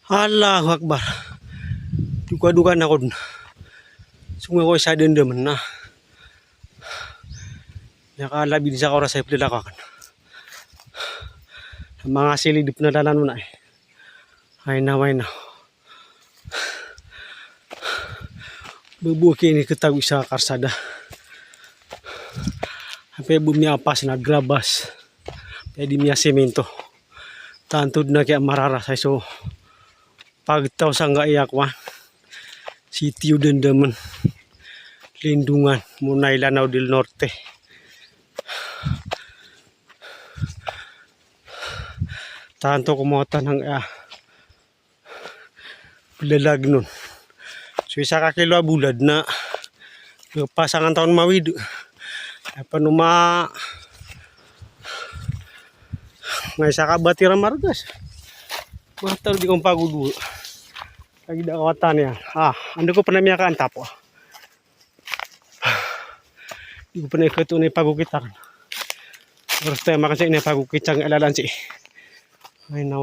Allahu Akbar. Duka-duka na ko. Sunga ko sa dendaman na. Nakalabi din sa oras ay pilalakan. Mga silidip na dalan mo na eh. Ay na. Bubuki ni ketawid sa karsada. Sampai bumi apas na grabas. Pwede miya semento. Tantod na kaya mararasay so. Pagtaw sa nga iyakwa. Sitio Dendaman. Lindungan. Munay Lanao del Norte. Tanto kumuha ng bilalag nun. So isa ka kilo bulad na pasangan taon mawid. Apa numa ngay sa kabatiran margas. Matal di kong pagudu. Lagi dak kawatan ya. Ando ko pernah miya ka antap. Di ko pernah ikut ni pagukitan. Terus tayo makasih ini pagukitang alalan sih. Ay na.